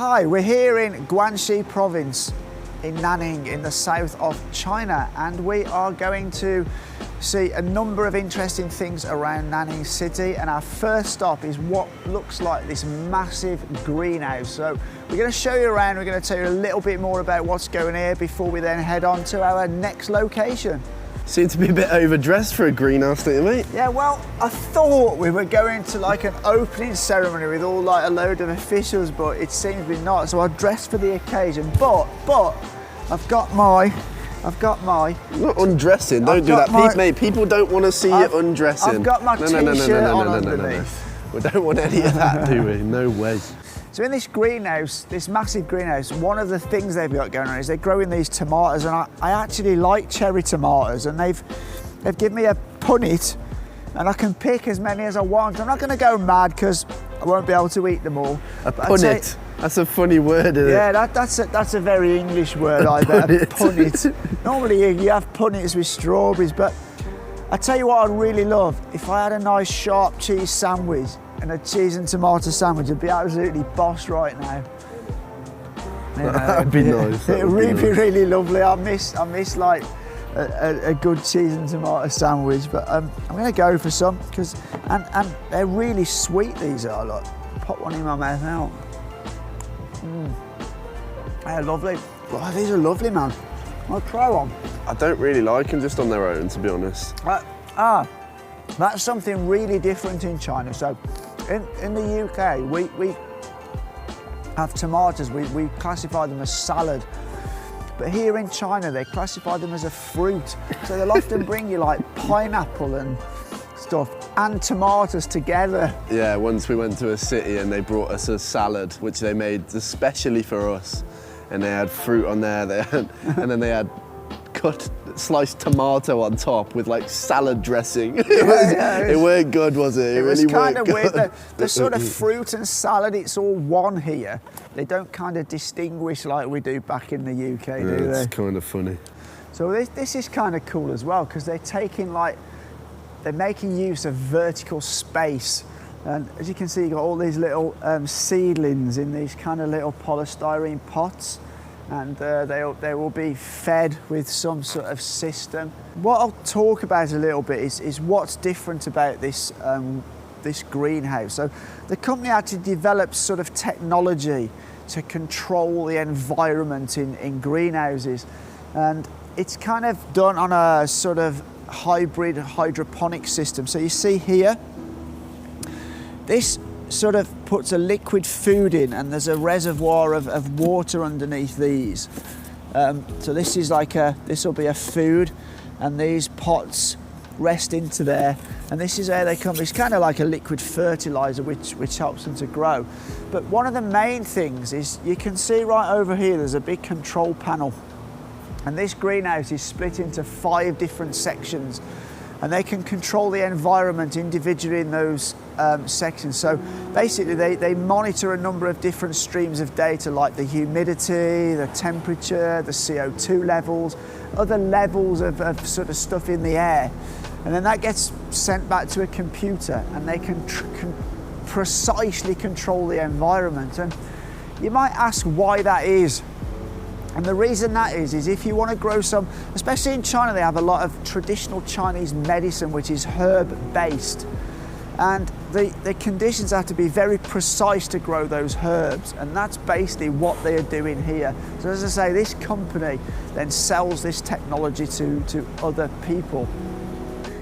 Hi, we're here in Guangxi province in Nanning in the south of China, and we are going to see a number of interesting things around Nanning city, and our first stop is what looks like this massive greenhouse. So we're going to show you around, we're going to tell you a little bit more about what's going here before we then head on to our next location. Seem to be a bit overdressed for a greenhouse, don't you, mate? Yeah, well, I thought we were going to like an opening ceremony with all like a load of officials, but it seems to be not. So I dressed for the occasion, but I've got my. Not undressing, don't do that. Mate, people don't want to see you undressing. I've got my t-shirt on underneath. We don't want any of that, do we? No way. So in this greenhouse, this massive greenhouse, one of the things they've got going on is they're growing these tomatoes, and I actually like cherry tomatoes, and they've given me a punnet, and I can pick as many as I want. I'm not going to go mad because I won't be able to eat them all. A punnet? That's a funny word, isn't it? Yeah, that's a very English word, I bet. A punnet. Normally you have punnets with strawberries, but I tell you what I'd really love, if I had a nice sharp cheese sandwich and a cheese and tomato sandwich, I'd be absolutely boss right now. You know, that'd be nice. It would really be really lovely. I miss like a good cheese and tomato sandwich, but I'm going to go for some because and they're really sweet. These are. Look, pop one in my mouth now. They're lovely. Oh, these are lovely, man. I'll try one. I don't really like them just on their own, to be honest. That's something really different in China. So in the UK, we have tomatoes, we classify them as salad. But here in China, they classify them as a fruit. So they'll often bring you like pineapple and stuff and tomatoes together. Yeah, once we went to a city and they brought us a salad, which they made especially for us. And they had fruit on there, and then they had sliced tomato on top with like salad dressing. It weren't good, was it? It was kind of weird. The sort of fruit and salad, it's all one here. They don't kind of distinguish like we do back in the UK, do they? It's kind of funny. So this is kind of cool as well, because they're making use of vertical space. And as you can see, you've got all these little seedlings in these kind of little polystyrene pots, and they will be fed with some sort of system. What I'll talk about a little bit is what's different about this greenhouse. So the company actually develops sort of technology to control the environment in greenhouses, and it's kind of done on a sort of hybrid hydroponic system. So you see here, this sort of puts a liquid food in, and there's a reservoir of water underneath these. So this is like this will be a food, and these pots rest into there, and this is how they come. It's kind of like a liquid fertilizer which helps them to grow. But one of the main things is you can see right over here there's a big control panel, and this greenhouse is split into 5 different sections, and they can control the environment individually in those sections. So basically they monitor a number of different streams of data, like the humidity, the temperature, the CO2 levels, other levels of sort of stuff in the air. And then that gets sent back to a computer, and they can precisely control the environment. And you might ask why that is. And the reason that is if you want to grow some, especially in China, they have a lot of traditional Chinese medicine which is herb-based. And the conditions have to be very precise to grow those herbs, and that's basically what they are doing here. So as I say, this company then sells this technology to other people.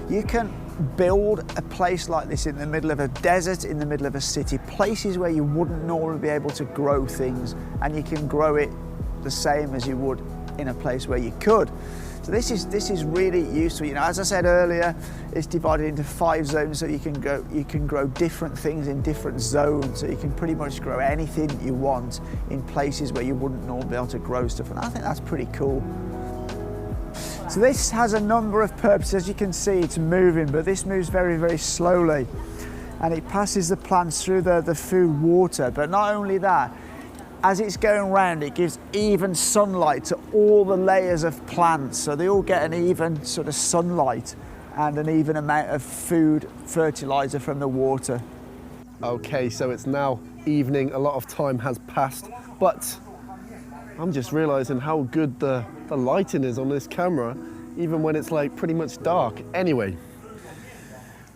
You can build a place like this in the middle of a desert, in the middle of a city, places where you wouldn't normally be able to grow things, and you can grow it the same as you would in a place where you could. So this is really useful. You know, as I said earlier, it's divided into 5 zones, so you can grow different things in different zones. So you can pretty much grow anything you want in places where you wouldn't normally be able to grow stuff, and I think that's pretty cool. So this has a number of purposes. As you can see, it's moving, but this moves very, very slowly, and it passes the plants through the food water. But not only that, as it's going round, it gives even sunlight to all the layers of plants, so they all get an even sort of sunlight and an even amount of food fertilizer from the water. Okay, so it's now evening, a lot of time has passed, but I'm just realizing how good the lighting is on this camera, even when it's like pretty much dark. Anyway,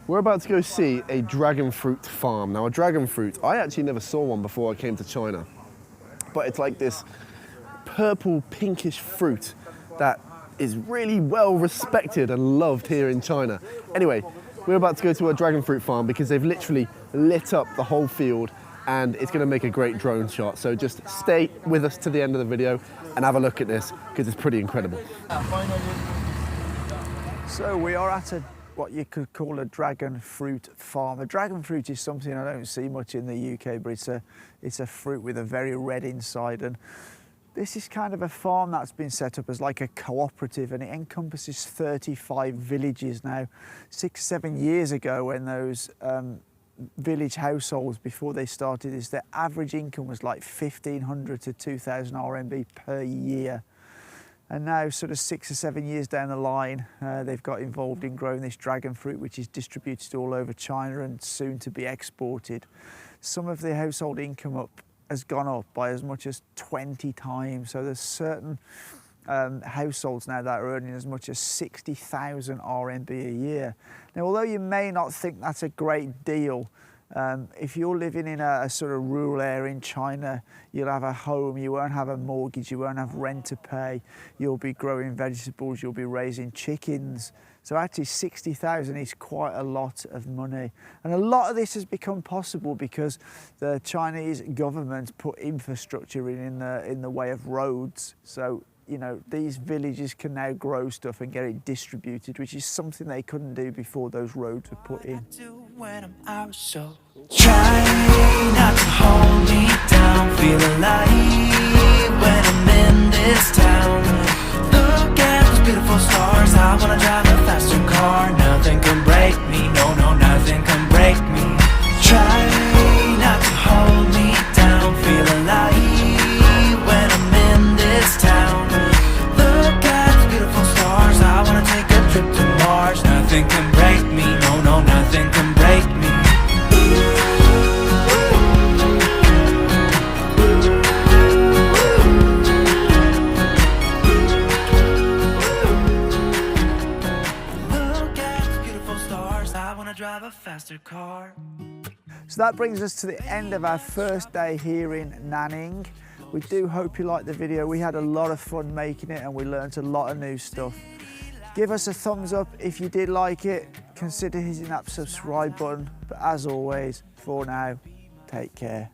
we're about to go see a dragon fruit farm. Now, a dragon fruit, I actually never saw one before I came to China, but it's like this purple pinkish fruit that is really well respected and loved here in China. Anyway, we're about to go to a dragon fruit farm because they've literally lit up the whole field and it's going to make a great drone shot. So just stay with us to the end of the video and have a look at this because it's pretty incredible. So we are at what you could call a dragon fruit farm. A dragon fruit is something I don't see much in the UK, but it's a fruit with a very red inside, and this is kind of a farm that's been set up as like a cooperative, and it encompasses 35 villages now. 6-7 years ago, when those village households, before they started this, their average income was like 1,500 to 2,000 RMB per year. And now, sort of 6 or 7 years down the line, they've got involved in growing this dragon fruit, which is distributed all over China and soon to be exported. Some of the household income has gone up by as much as 20 times. So there's certain households now that are earning as much as 60,000 RMB a year. Now, although you may not think that's a great deal, if you're living in a sort of rural area in China, you'll have a home, you won't have a mortgage, you won't have rent to pay, you'll be growing vegetables, you'll be raising chickens. So actually 60,000 is quite a lot of money. And a lot of this has become possible because the Chinese government put infrastructure in the way of roads. So, you know, these villages can now grow stuff and get it distributed, which is something they couldn't do before those roads were put in. Try not to hold me down, feel alive when I'm in this town. Look at those beautiful stars, I wanna drive a faster car. Nothing can break me, no, no, nothing can break me. Try not to hold me down, feel alive when I'm in this town. Look at those beautiful stars, I wanna take a trip to Mars. Nothing can break me, no, no, nothing can break me. Drive a faster car. So that brings us to the end of our first day here in Nanning. We do hope you liked the video. We had a lot of fun making it and we learned a lot of new stuff. Give us a thumbs up if you did like it. Consider hitting that subscribe button. But as always, for now, take care.